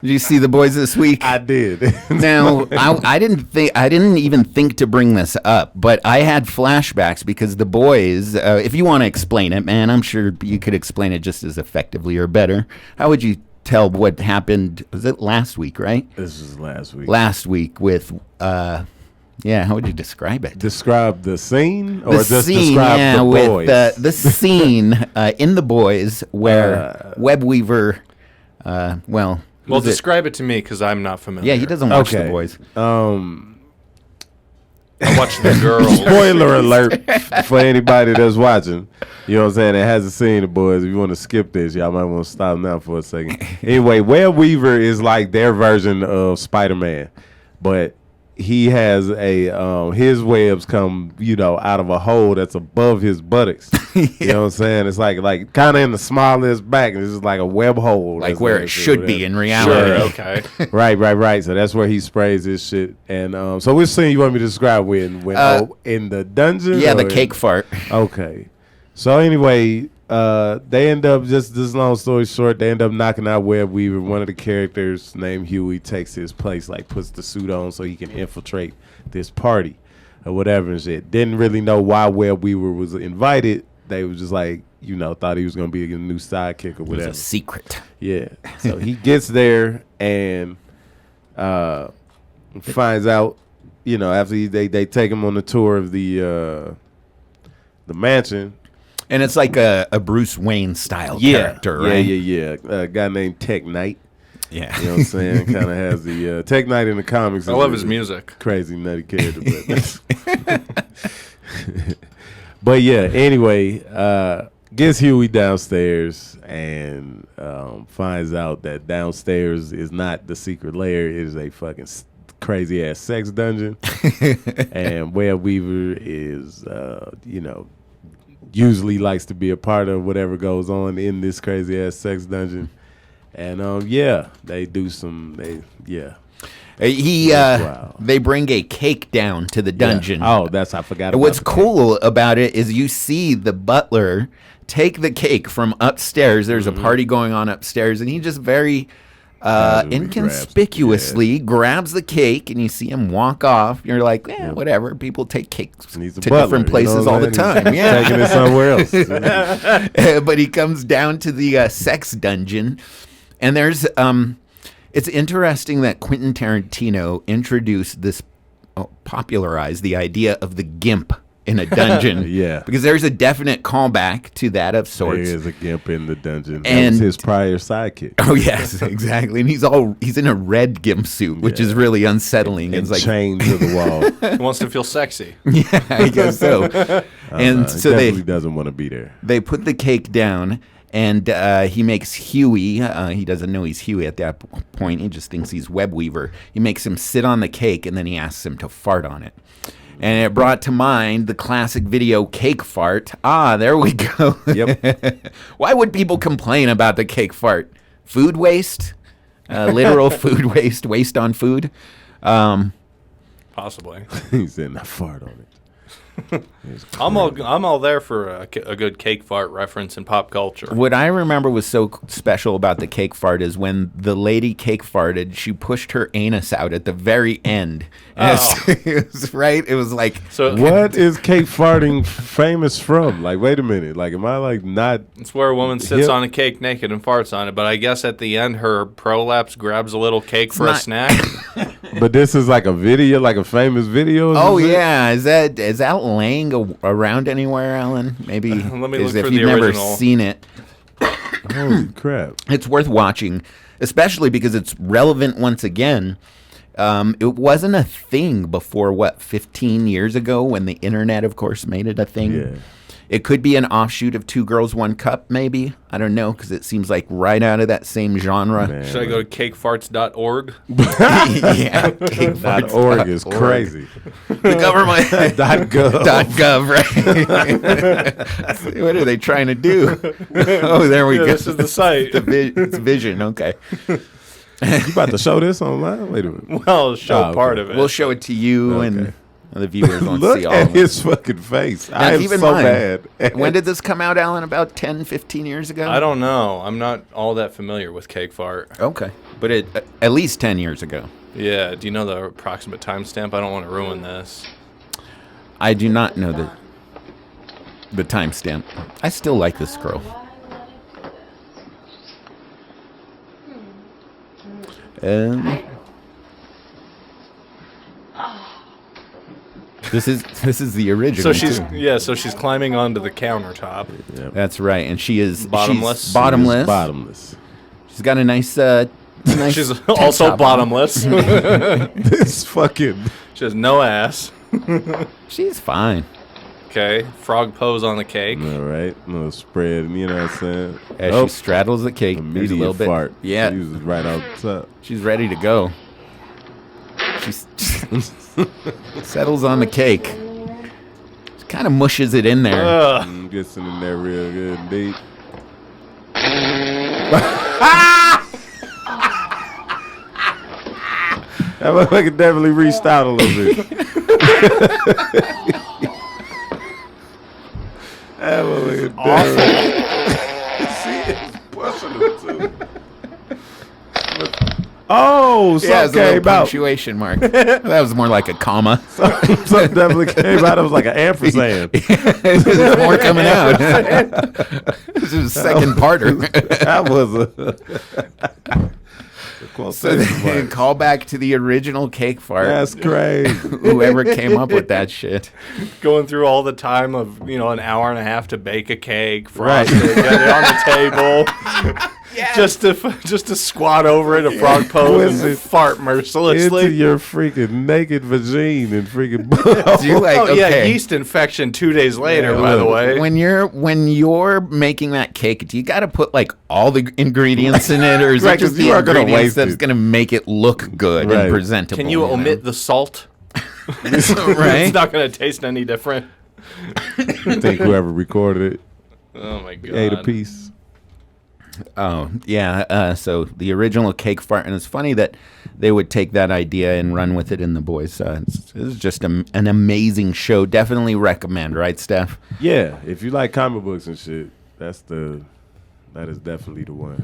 Did you see The Boys this week? I did. Now, I didn't even think to bring this up, but I had flashbacks because The Boys, if you want to explain it, man, I'm sure you could explain it just as effectively or better. How would you tell what happened? Was it last week, right? This was last week. Last week with, how would you describe it? Describe the scene or The just scene, describe the boys? With the scene in The Boys where Webweaver, Well, describe it to me because I'm not familiar. Yeah, he doesn't watch The Boys. I watch The Girls. Spoiler alert for anybody that's watching. You know what I'm saying? That hasn't seen The Boys. If you want to skip this, y'all might want to stop now for a second. Anyway, Webweaver is like their version of Spider-Man, but he has a his webs come, out of a hole that's above his buttocks. Yeah. You know what I'm saying? It's like kind of in the smallest back. It's just like a web hole, like where it should be in reality. Sure, okay. Right. So that's where he sprays his shit. And so which scene you want me to describe when in the dungeon? Yeah, the cake fart. Okay. So anyway, they end up, just this long story short, they end up knocking out Webweaver. One of the characters named Hughie takes his place, like puts the suit on so he can infiltrate this party or whatever and shit. Didn't really know why Webweaver was invited. They was just like, thought he was going to be a new sidekick or whatever. It was a secret. Yeah. So he gets there and finds out, after they take him on the tour of the mansion. And it's like a Bruce Wayne style character, right? Yeah. A guy named Tek Knight. Yeah. You know what I'm saying? Kind of has the Tek Knight in the comics. I love his music. Crazy nutty character. But yeah, anyway, gets Hughie downstairs and finds out that downstairs is not the secret lair. It is a fucking crazy ass sex dungeon. And Webweaver is, usually likes to be a part of whatever goes on in this crazy ass sex dungeon. And they do some. They bring a cake down to the dungeon. Yeah. Oh, I forgot. About What's cool about it is you see the butler take the cake from upstairs. There's a party going on upstairs, and he just very inconspicuously grabs the cake, and you see him walk off. You're like, whatever. People take cakes to different places all the time. Yeah, taking it somewhere else. But he comes down to the sex dungeon, and there's it's interesting that Quentin Tarantino introduced this, popularized the idea of the gimp in a dungeon. Yeah. Because there's a definite callback to that of sorts. There is a gimp in the dungeon. And that was his prior sidekick. Oh, yes, exactly. And he's in a red gimp suit, which is really unsettling. And it's like chained to the wall. He wants to feel sexy. Yeah, I guess so. And so he definitely doesn't want to be there. They put the cake down. And he makes Hughie, he doesn't know he's Hughie at that point. He just thinks he's Webweaver. He makes him sit on the cake, and then he asks him to fart on it. And it brought to mind the classic video cake fart. Ah, there we go. Yep. Why would people complain about the cake fart? Food waste? Literal food waste on food? Possibly. He's in a fart on it. I'm all there for a good cake fart reference in pop culture. What I remember was so special about the cake fart is when the lady cake farted, she pushed her anus out at the very end. It was right. It was like, so what is cake farting famous from? Like, wait a minute. Like, am I like not? It's where a woman sits on a cake naked and farts on it. But I guess at the end, her prolapse grabs a little cake for a snack. But this is like a video, like a famous video. Oh yeah, is that laying around anywhere, Alan? Maybe Let me look if for you've the never original. seen it. Holy crap! It's worth watching, especially because it's relevant once again. It wasn't a thing before 15 years ago when the internet, of course, made it a thing. Yeah. It could be an offshoot of Two Girls, One Cup, maybe. I don't know, because it seems like right out of that same genre. Man, Should I go to cakefarts.org? Yeah, .org is crazy. The government. .gov. Right. What are they trying to do? Oh, there we go. This is the site. It's Vision, okay. You about to show this online? Wait a minute. Well, show okay. part of it. We'll show it to you Okay. and The viewers won't Look see all at of it. his fucking face. I am keep in so mind, bad. When did this come out, Alan? About 10, 15 years ago? I don't know. I'm not all that familiar with cake fart. Okay. But at least 10 years ago. Yeah. Do you know the approximate timestamp? I don't want to ruin this. I do not know the timestamp. I still like this girl. This is the original. So she's climbing onto the countertop. Yep. That's right, and she is Bottomless. She's bottomless. Bottomless. She's got a nice. Nice She's also top bottomless. This fucking. She has no ass. She's fine. Okay, frog pose on the cake. All right, a little spread. You know what I'm saying? As she straddles the cake, there's a immediate little bit. fart. Yeah, She was right on top. she's ready to go. She's settles on the cake. She kind of mushes it in there. Gets in there real good and deep. That motherfucker definitely reached out a little bit. That motherfucker See, it's pushing him too. Oh, Yeah, something it's a little came out. punctuation mark. That was more like a comma. Something definitely came out. It was like an ampersand. There's more coming out. This is a second parter. That was a So they call back to the original cake fart. That's crazy. Whoever came up with that shit. Going through all the time of an hour and a half to bake a cake, Right. frost it, get it on the table, just to squat over it, a frog pose, and fart mercilessly. Into your freaking naked vagine and freaking. So you're like, Oh yeah, okay. yeast infection 2 days later. Yeah, by the look. way, When you're making that cake, do you got to put like all the ingredients in it, or is Right, it just 'cause the you are gonna ingredients waste that's it. going to make it look good Right. and presentable? can you omit the salt? right? It's not going to taste any different. I think whoever recorded it Oh my god! ate a piece. Oh yeah. So the original cake fart, and it's funny that they would take that idea and run with it in The Boys. It's just an amazing show. Definitely recommend, right, Steph? Yeah, if you like comic books and shit, that is definitely the one.